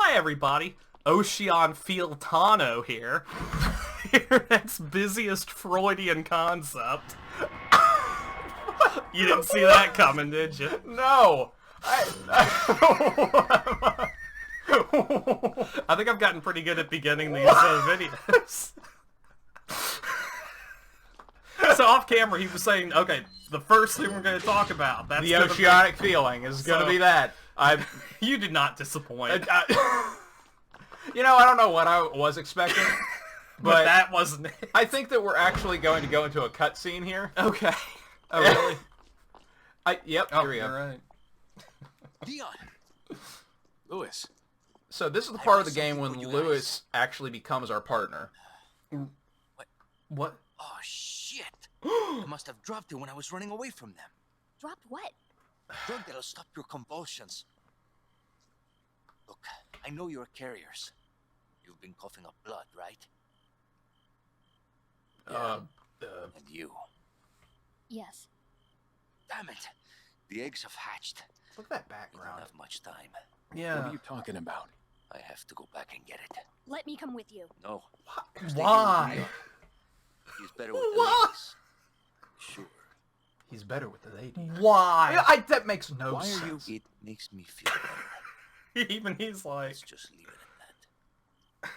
Hi everybody, Oceanic Fantano here. Internet's busiest Freudian concept. You didn't see that coming, did you? No! I think I've gotten pretty good at beginning these videos. So off camera he was saying, okay, the first thing we're going to talk about, that's the Oceanic Feeling is going to be that. You did not disappoint. You know, I don't know what I was expecting, but that wasn't it. I think that we're actually going to go into a cutscene here. Okay. Oh, really? Yep, here we go. Right. Dion! Lewis. So this is the part of the game when Lewis actually becomes our partner. What? Oh, shit! I must have dropped it when I was running away from them. Dropped what? Drug that'll stop your convulsions. Look, I know you're carriers. You've been coughing up blood, right? And you. Yes. Damn it! The eggs have hatched. Look at that We background. don't have much time. Yeah. What are you talking about? I have to go back and get it. Let me come with you. No. Why? He's better with the ladies. Sure. He's better with the lady. Why? That makes no Why are sense. It makes me feel better. Even he's like, Let's just leave it at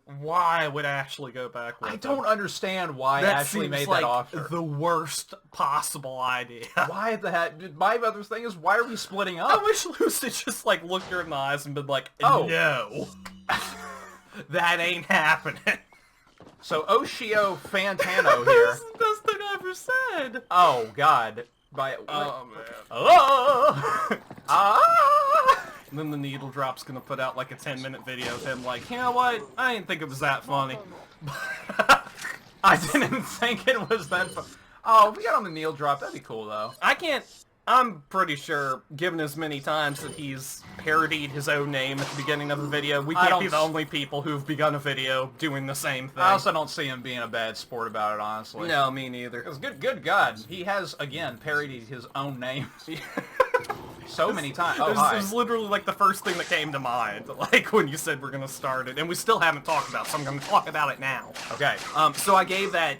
that. why would Ashley go back with I him? don't understand why That Ashley seems made like that offer. the worst possible idea. Why the heck? My other thing is, why are we splitting I up? wish Lucy just like looked her in the eyes and been like, Oh. no. That ain't happening. So Oshio Fantano here. This is the best thing I ever said. Oh God. Oh, man. Oh. Ah. And then the needle drop's gonna put out like a 10-minute video of him like, you know what? I didn't think it was that funny. I didn't think it was that fun. Oh, if we got on the Neil drop, that'd be cool though. I'm pretty sure, given as many times that he's parodied his own name at the beginning of a video, we can't be the only people who've begun a video doing the same thing. I also don't see him being a bad sport about it, honestly. No, me neither. Because good God, he has again parodied his own name so many times. Oh, This hi. was literally like the first thing that came to mind, like when you said we're gonna start it, and we still haven't talked about it, so I'm gonna talk about it now. Okay. So I gave that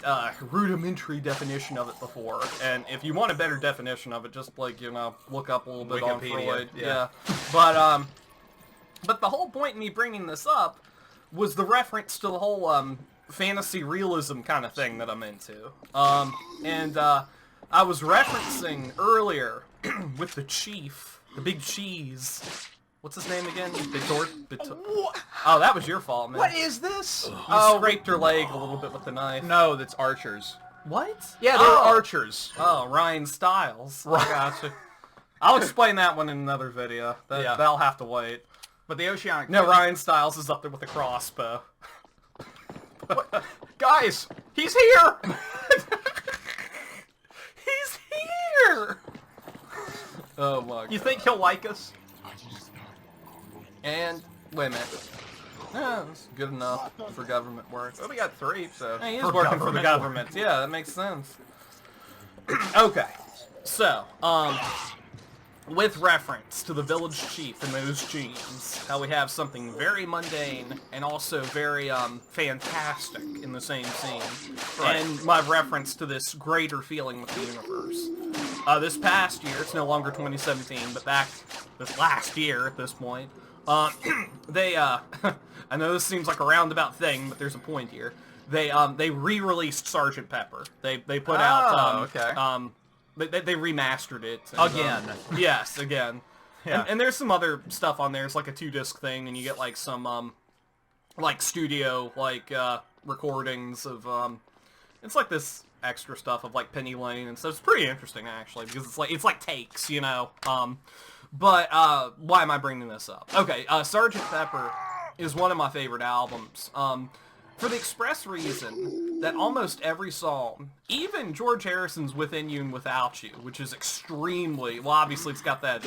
rudimentary definition of it before, and if you want a better definition of it, just like, you know, look up a little bit on Wikipedia, Freud. yeah. But the whole point in me bringing this up was the reference to the whole fantasy realism kind of thing that I'm into. I was referencing earlier with the chief, the big cheese. What's his name again? Oh, that was your fault, man. What is this? You scraped her leg a little bit with the knife. No, that's archers. What? Yeah, they're archers. Oh, Ryan Stiles. I gotcha. I'll explain that one in another video. That'll have to wait. But the Oceanic... No, Ryan Stiles is up there with a crossbow. Guys, he's here! He's here! Oh my god. You think he'll like us? And, wait a minute. Yeah, that's good enough for government work. Well, we got 3, so... Hey, he is working for the government. Yeah, that makes sense. Okay, so, with reference to the village chief and those jeans, how we have something very mundane and also very, fantastic in the same scene. Right. And my reference to this greater feeling with the universe. This past year, it's no longer 2017, but back this last year at this point, they, I know this seems like a roundabout thing, but there's a point here. They re-released Srgt. Pepper. They put out, okay. They remastered it. And, Again. Yes, again. Yeah. And there's some other stuff on there. It's like a 2-disc thing, and you get like some, like studio, like, recordings of, it's like this extra stuff of like Penny Lane and stuff. It's pretty interesting actually, because it's like takes, you know. But why am I bringing this up? Okay, Srgt. Pepper is one of my favorite albums. For the express reason that almost every song, even George Harrison's Within You and Without You, which is extremely, well, obviously it's got that,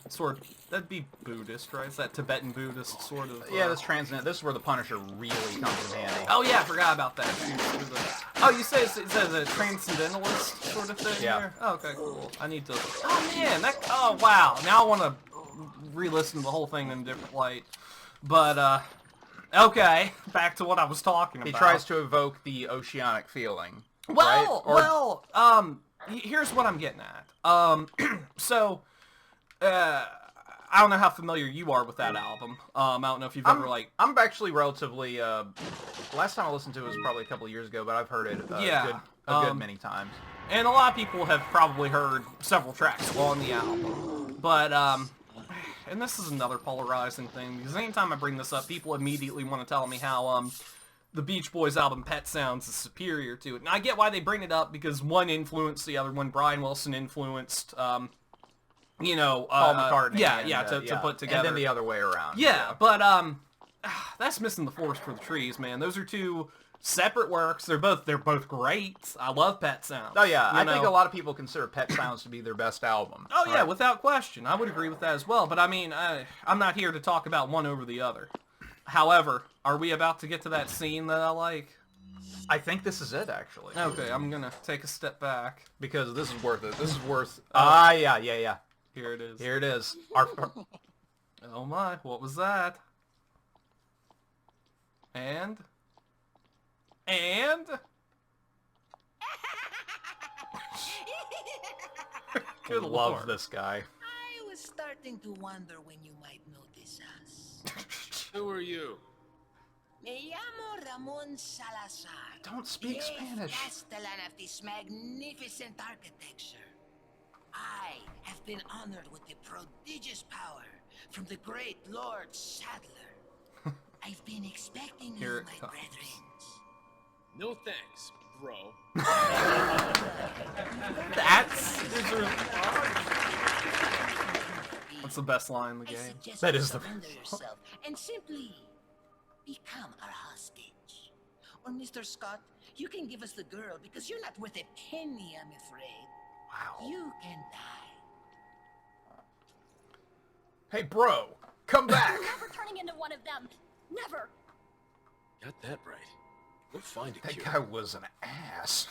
sort of, that'd be Buddhist, right? It's that Tibetan Buddhist sort of... Yeah, this transcendent. This is where the Punisher really comes in handy. Oh yeah, I forgot about that. Oh, you say it's a transcendentalist sort of thing? Yeah. There? Oh, okay, cool. I need to... Oh man, oh wow, now I want to re-listen to the whole thing in a different light. But, okay, back to what I was talking about. He tries to evoke the Oceanic Feeling. Well, right? here's what I'm getting at. So, I don't know how familiar you are with that album. I don't know if you've ever, like... I'm actually relatively, last time I listened to it was probably a couple of years ago, but I've heard it a good many times. And a lot of people have probably heard several tracks on the album. But, and this is another polarizing thing, because anytime I bring this up, people immediately want to tell me how, the Beach Boys album Pet Sounds is superior to it. And I get why they bring it up, because one influenced the other one. Brian Wilson influenced, Paul McCartney. To put together. And then the other way around. Yeah, but, that's missing the forest for the trees, man. Those are two separate works. They're both great. I love Pet Sounds. Oh, yeah. I think a lot of people consider Pet Sounds to be their best album. Oh, yeah, without question. I would agree with that as well. But, I mean, I'm not here to talk about one over the other. However, are we about to get to that scene that I like? I think this is it, actually. Okay, I'm gonna take a step back. Because this is worth it. This is worth... yeah. Here it is. Here it is. Oh my, what was that? And? Good love Lord. this guy. I was starting to wonder when you might notice us. Who are you? Me llamo Ramon Salazar. Don't speak Spanish. Castellan of this magnificent architecture. I have been honored with the prodigious power from the great Lord Sadler. I've been expecting you, Here it my comes. brethren. No thanks, bro. That's the best line in the I game. suggest That you is the surrender yourself and simply become our hostage. Or Mr. Scott, you can give us the girl because you're not worth a penny, I'm afraid. Wow. You can die. Hey, bro, come back. Never turning into one of them. Never. Got that right. We'll find a That cure. guy was an ass.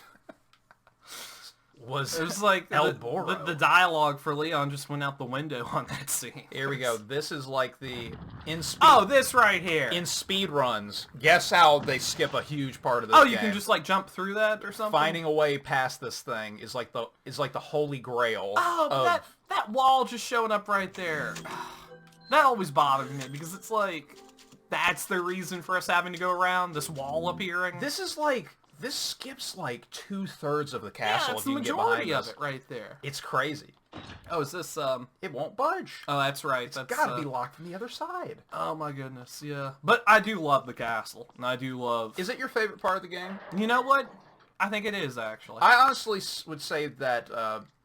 It was like El the Boro. dialogue for Leon just went out the window on that scene. Here we go. This is like the speed. Oh, this right here. In speed runs, guess how they skip a huge part of this Oh, game. you can just like jump through that or something. Finding a way past this thing is like the holy grail. Oh, but of, that wall just showing up right there. That always bothered me because it's like that's the reason for us having to go around this wall appearing. this skips like 2/3 of the castle. Yeah, it's if the you can get majority behind of this. it right there. It's crazy. Oh, is this It won't budge. Oh, that's right. It's That's gotta be locked from the other side. Oh my goodness, yeah. But I do love the castle, and I do love. Is it your favorite part of the game? You know what? I think it is actually. I honestly would say that the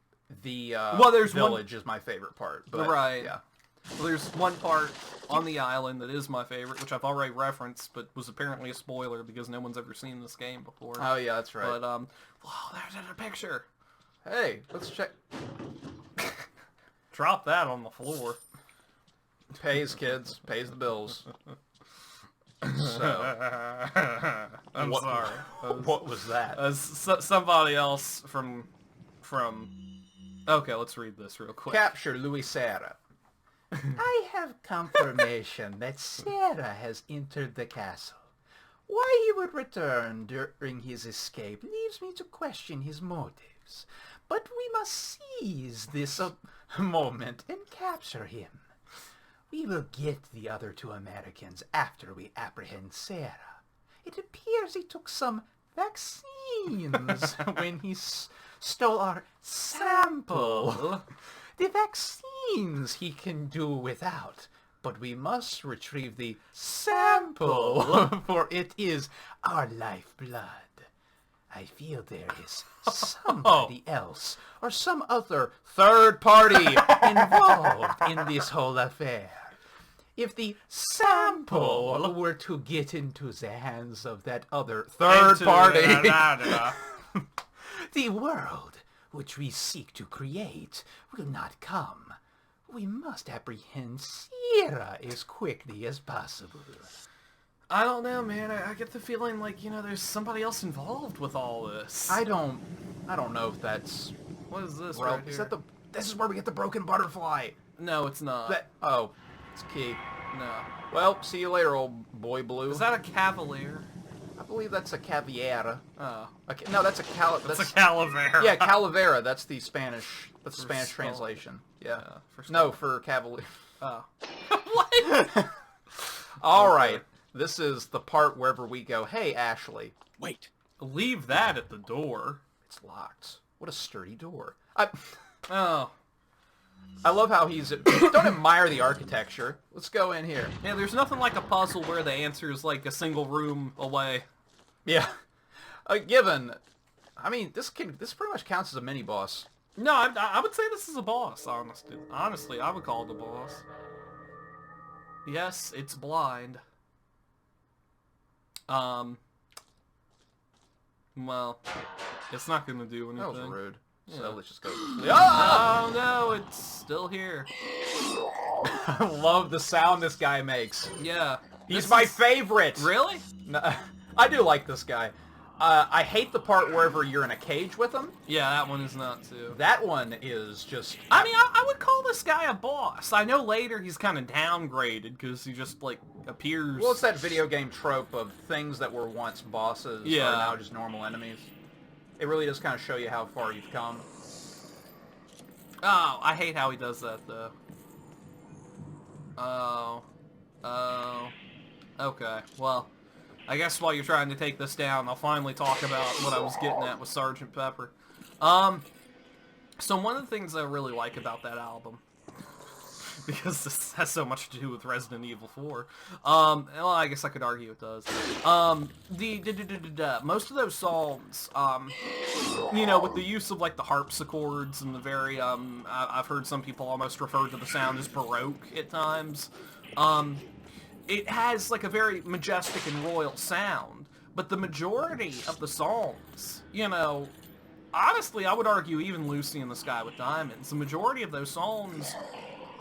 there's one- village is my favorite part. But, Right. Yeah. Well, there's one part on the island that is my favorite, which I've already referenced, but was apparently a spoiler because no one's ever seen this game before. Oh yeah, that's right. But whoa, there's a picture. Hey, let's check. Drop that on the floor. Pays, kids. Pays the bills. So, I'm what- sorry. what was that? Somebody else from. Okay, let's read this real quick. Capture Louis Serra. I have confirmation that Serra has entered the castle. Why he would return during his escape leaves me to question his motives. But we must seize this moment and capture him. We will get the other two Americans after we apprehend Serra. It appears he took some vaccines when he stole our sample. The vaccines he can do without, but we must retrieve the sample, for it is our lifeblood. I feel there is somebody else, or some other third party involved in this whole affair. If the sample were to get into the hands of that other third party, the world which we seek to create will not come. We must apprehend Sierra as quickly as possible. I don't know, man. I get the feeling like, there's somebody else involved with all this. I don't know if that's What is this right right here? This is where we get the broken butterfly. No, it's not. It's key. No. Well, see you later, old boy blue. Is that a cavalier? I believe that's a caviera. Oh. No, that's a That's a calavera. Yeah, calavera. That's the Spanish. That's the Spanish skull. translation. Yeah. For No, for cavalier. Oh. What? All right. This is the part wherever we go, hey, Ashley. Wait. Leave that at the door. It's locked. What a sturdy door. Oh. I love how he's... Don't admire the architecture. Let's go in here. Yeah, there's nothing like a puzzle where the answer is like a single room away. Yeah. I mean, this pretty much counts as a mini-boss. No, I would say this is a boss, honestly. Honestly, I would call it a boss. Yes, it's blind. Well, it's not gonna do anything. That was rude. So Yeah. let's just go. Oh no, it's still here. I love the sound this guy makes. Yeah. He's This my is- favorite. Really? No, I do like this guy. I hate the part wherever you're in a cage with him. Yeah, that one is not too. That one is just... I mean, I would call this guy a boss. I know later he's kind of downgraded because he just, like, appears... Well, it's that video game trope of things that were once bosses Yeah. are now just normal enemies. It really does kind of show you how far you've come. Oh, I hate how he does that, though. Oh. Oh. Okay, well... I guess while you're trying to take this down, I'll finally talk about what I was getting at with Sgt. Pepper. So one of the things I really like about that album, because this has so much to do with Resident Evil 4, well, I guess I could argue it does. Most of those songs, you know, with the use of, like, the harpsichords and the very, I've heard some people almost refer to the sound as Baroque at times, it has, like, a very majestic and royal sound, but the majority of the songs, you know, honestly, I would argue even Lucy in the Sky with Diamonds, the majority of those songs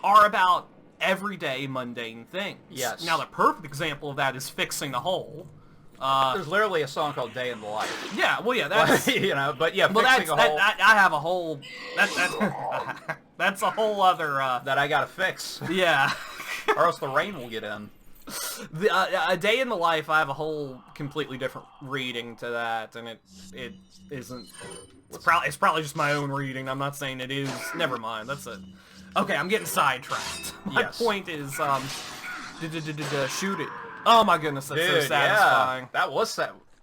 are about everyday mundane things. Yes. Now, the perfect example of that is Fixing a Hole. There's literally a song called Day in the Life. Yeah, well, yeah, that's... You know, but yeah, well, fixing a hole I have a whole... That's a whole other... that I gotta fix, yeah. or else the rain will get in. A Day in the Life, I have a whole completely different reading to that, and it isn't... It's probably just my own reading. I'm not saying it is. Never mind. That's it. Okay, I'm getting sidetracked. My Yes. point is, shoot it. Oh my goodness, that's so Dude, satisfying. yeah,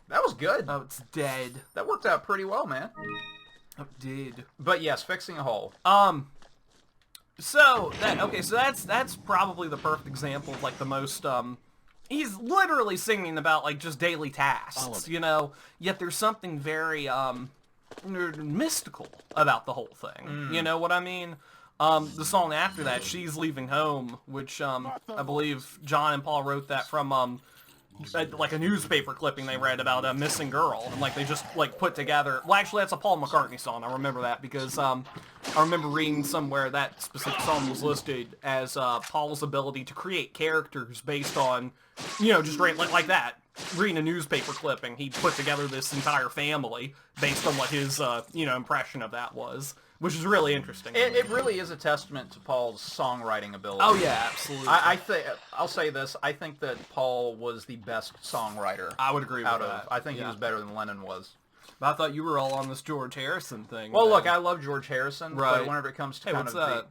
that was good. Oh, it's dead. That worked out pretty well, man. Oh, did. But yes, fixing a hole. So that's probably the perfect example of, like, the most, he's literally singing about, like, just daily tasks, you know, yet there's something very, mystical about the whole thing. You know what I mean? The song after that, She's Leaving Home, which, I believe John and Paul wrote that from, like a newspaper clipping they read about a missing girl, and, like, they just, like, put together... Well, actually, that's a Paul McCartney song. I remember that because, I remember reading somewhere that specific song was listed as, Paul's ability to create characters based on, you know, just like that. Reading a newspaper clipping, he put together this entire family based on what his, you know, impression of that was, which is really interesting. It really is a testament to Paul's songwriting ability. Oh, yeah, absolutely. I'll say this. I think that Paul was the best songwriter. I would agree with out of. that. I think he Yeah. was better than Lennon was. But I thought you were all on this George Harrison thing. Well, man. look, I love George Harrison, Right. but whenever it comes to Hey, kind what's of that?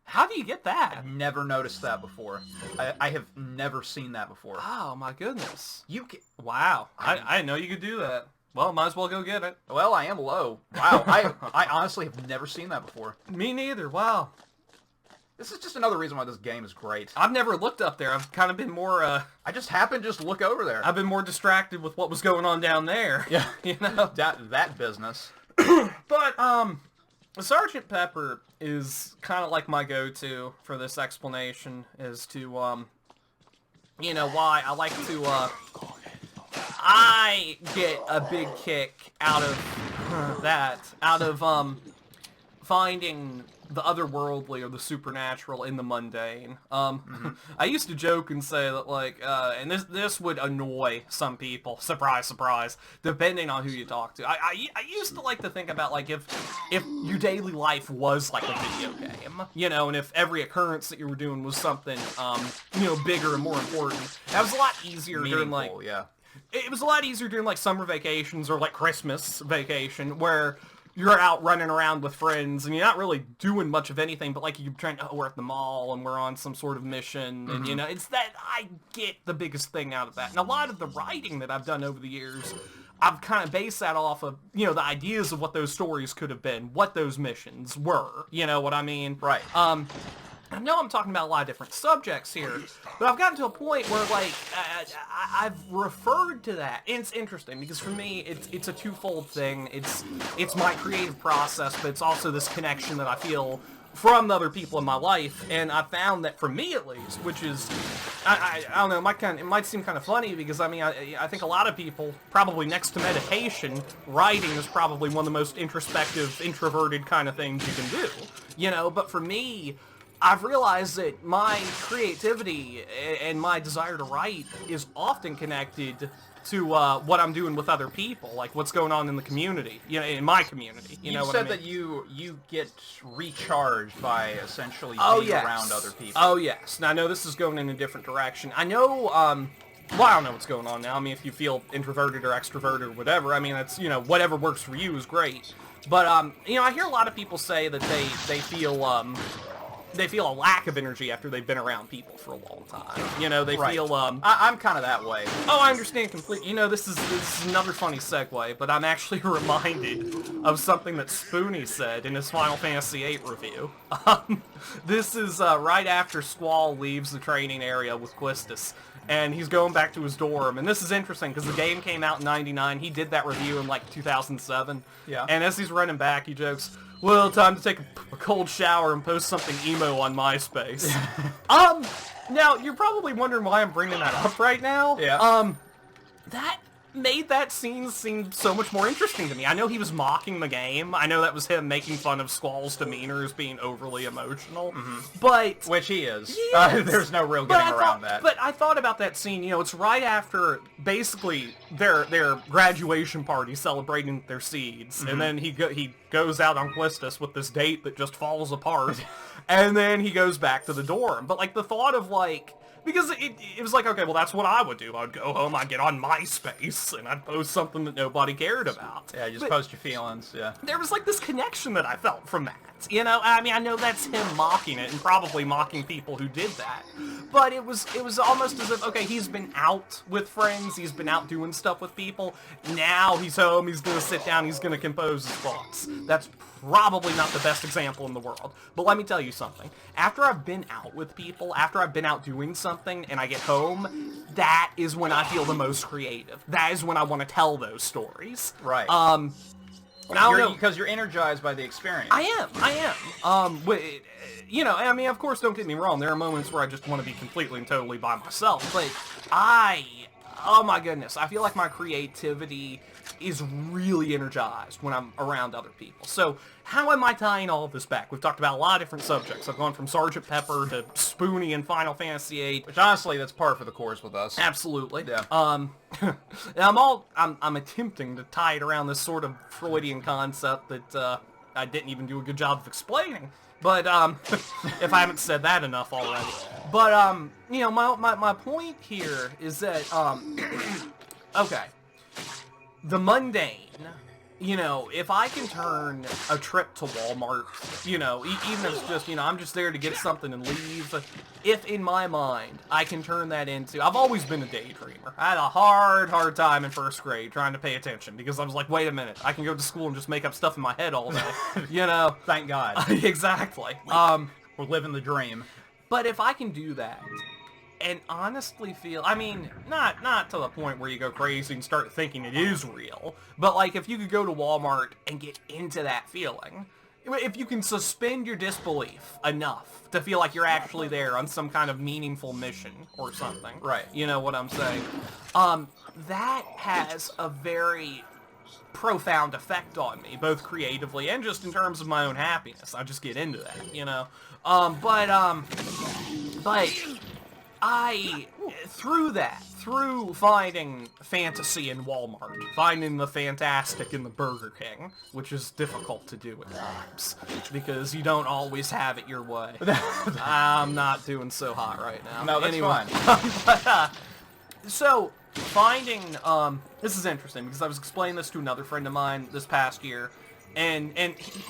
How do you get that? I've never noticed that before. I have never seen that before. Oh, my goodness. You can, Wow. I didn't know you could do that. Well, might as well go get it. well, I am low. Wow, I honestly have never seen that before. Me neither. Wow. This is just another reason why this game is great. I've never looked up there. I've kind of been more, I just happened to just look over there. I've been more distracted with what was going on down there. Yeah. You know? that business. But, Sgt. Pepper is kind of like my go-to for this explanation as to, you know, why I like to, I get a big kick out of finding the otherworldly or the supernatural in the mundane. I used to joke and say that, like, and this would annoy some people, surprise, surprise, depending on who you talk to. I used to like to think about, like, if your daily life was like a video game, you know, and if every occurrence that you were doing was something, you know, bigger and more important. That was a lot easier during, like, yeah. It was a lot easier during, like, summer vacations or, like, Christmas vacation, where you're out running around with friends, and you're not really doing much of anything, but, like, you're trying to, we're at the mall, and we're on some sort of mission, and, you know, it's that I get the biggest thing out of that. And a lot of the writing that I've done over the years, I've kind of based that off of, you know, the ideas of what those stories could have been, what those missions were, you know what I mean? Right. I know I'm talking about a lot of different subjects here, but I've gotten to a point where, like, I've referred to that, and it's interesting, because for me, it's a twofold thing. It's my creative process, but it's also this connection that I feel from the other people in my life, and I found that for me, at least, which is, I don't know, it might seem kind of funny, because, I mean, I think a lot of people, probably next to meditation, writing is probably one of the most introspective, introverted kind of things you can do, you know, but for me, I've realized that my creativity and my desire to write is often connected to what I'm doing with other people, like what's going on in the community, you know, in my community. You know what I mean? You said that you get recharged by essentially being around other people. Oh, yes. Now, I know this is going in a different direction. I know, well, I don't know what's going on now. I mean, if you feel introverted or extroverted or whatever, I mean, that's, you know, whatever works for you is great. But, you know, I hear a lot of people say that they feel a lack of energy after they've been around people for a long time. You know, they feel, I'm kind of that way. Oh, I understand completely. You know, this is another funny segue, but I'm actually reminded of something that Spoonie said in his Final Fantasy VIII review. This is right after Squall leaves the training area with Quistis, and he's going back to his dorm. And this is interesting, because the game came out in '99. He did that review in, like, 2007. Yeah. And as he's running back, he jokes, well, time to take a cold shower and post something emo on MySpace. Now, you're probably wondering why I'm bringing that up right now. Yeah. That made that scene seem so much more interesting to me. I know he was mocking the game. I know that was him making fun of Squall's demeanor as being overly emotional. But... Which he is. Yes. There's no real getting around that. But I thought about that scene, you know, it's right after, basically, their graduation party celebrating their seeds. And then he goes out on Quistis with this date that just falls apart. And then he goes back to the dorm. But, like, the thought of, like... Because it was like, okay, well, that's what I would do. I'd go home, I'd get on MySpace, and I'd post something that nobody cared about. Yeah, just post your feelings, yeah. There was, like, this connection that I felt from that. You know, I mean, I know that's him mocking it, and probably mocking people who did that. But it was almost as if, okay, he's been out with friends, he's been out doing stuff with people, now he's home, he's gonna sit down, he's gonna compose his thoughts. That's probably not the best example in the world. But let me tell you something. After I've been out with people, after I've been out doing something, and I get home, that is when I feel the most creative. That is when I want to tell those stories. Right. Because you're energized by the experience. I am. You know, I mean, of course, don't get me wrong. There are moments where I just want to be completely and totally by myself. But oh my goodness, I feel like my creativity is really energized when I'm around other people. So how am I tying all of this back? We've talked about a lot of different subjects. I've gone from Sgt. Pepper to Spoonie in Final Fantasy VIII. Which honestly, that's par for the course with us. Absolutely. Yeah. I'm attempting to tie it around this sort of Freudian concept that I didn't even do a good job of explaining. But if I haven't said that enough already. But you know, my point here is that okay. The mundane, you know, if I can turn a trip to Walmart, you know, even if it's just, you know, I'm just there to get something and leave, if in my mind I can turn that into, I've always been a daydreamer. I had a hard time in first grade trying to pay attention because I was like, wait a minute, I can go to school and just make up stuff in my head all day, you know? Thank God. Exactly. We're living the dream. But if I can do that, and honestly feel, I mean, not to the point where you go crazy and start thinking it is real, but like if you could go to Walmart and get into that feeling, if you can suspend your disbelief enough to feel like you're actually there on some kind of meaningful mission or something. Right. You know what I'm saying? That has a very profound effect on me, both creatively and just in terms of my own happiness. I just get into that, you know. But through finding fantasy in Walmart, finding the fantastic in the Burger King, which is difficult to do at times, because you don't always have it your way. I'm not doing so hot right now. No, that's anyway, fine. so, finding, this is interesting, because I was explaining this to another friend of mine this past year, and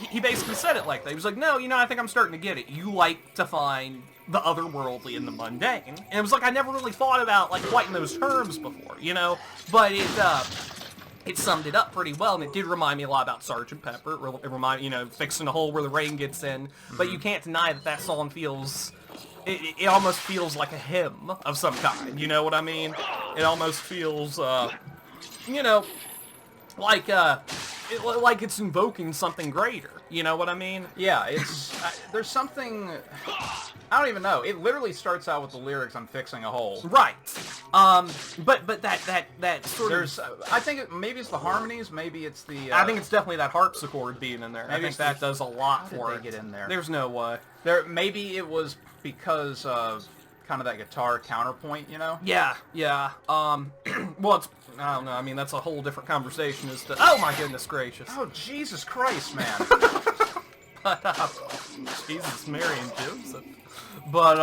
he basically said it like that. He was like, no, you know, I think I'm starting to get it. You like to find the otherworldly and the mundane. And it was like, I never really thought about, like, quite in those terms before, you know? But it summed it up pretty well, and it did remind me a lot about Sgt. Pepper. It reminded, you know, fixing the hole where the rain gets in. But you can't deny that that song feels... It almost feels like a hymn of some kind, you know what I mean? It almost feels, you know, like it's invoking something greater, you know what I mean? Yeah, it's there's something, I don't even know. It literally starts out with the lyrics, "I'm fixing a hole." Right. But that sort There's, of... I think maybe it's the harmonies, maybe it's the... I think it's definitely that harpsichord being in there. I think that does a lot How for did it. they get in there? There's no way. Maybe it was because of kind of that guitar counterpoint, you know? Yeah, yeah. Well, it's... I don't know. I mean, that's a whole different conversation as to... Oh, my goodness gracious. Oh, Jesus Christ, man. Jesus, Mary and Joseph. But,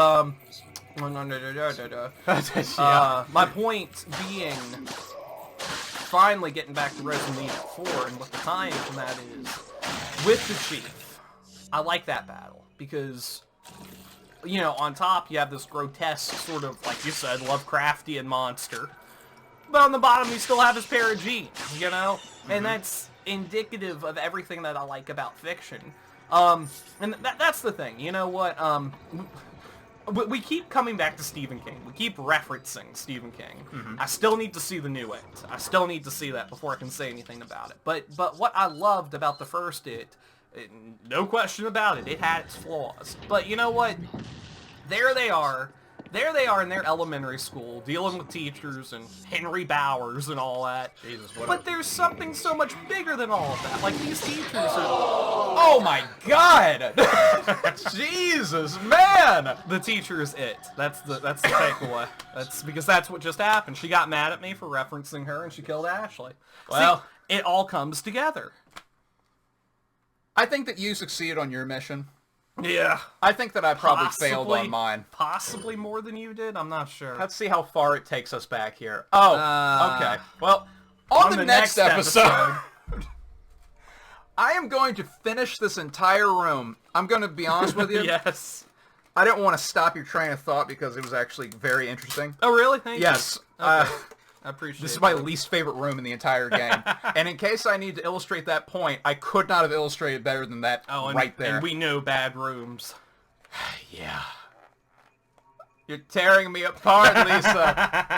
my point being, finally getting back to Resident Evil 4, and what the tie-in from that is, with the Chief, I like that battle, because, you know, on top you have this grotesque sort of, like you said, Lovecraftian monster, but on the bottom you still have his pair of jeans, you know? And that's indicative of everything that I like about fiction. And that's the thing, you know what, we keep coming back to Stephen King. We keep referencing Stephen King. I still need to see the new It. I still need to see that before I can say anything about it. But what I loved about the first It, no question about it, it had its flaws. But you know what? There they are in their elementary school, dealing with teachers and Henry Bowers and all that. Jesus, But there's something so much bigger than all of that. Like, these teachers are... Oh my God! Jesus, man! The teacher is It. That's the takeaway. That's because that's what just happened. She got mad at me for referencing her, and she killed Ashley. Well, see, it all comes together. I think that you succeeded on your mission. Yeah. I think that I probably failed on mine. Possibly more than you did. I'm not sure. Let's see how far it takes us back here. Oh, okay. Well, on the next episode, I am going to finish this entire room. I'm going to be honest with you. Yes. I didn't want to stop your train of thought because it was actually very interesting. Oh, really? Thank you. Yes. Okay. I appreciate This is it. my least favorite room in the entire game. And in case I need to illustrate that point, I could not have illustrated better than that right there. And we know bad rooms. Yeah. You're tearing me apart, Lisa.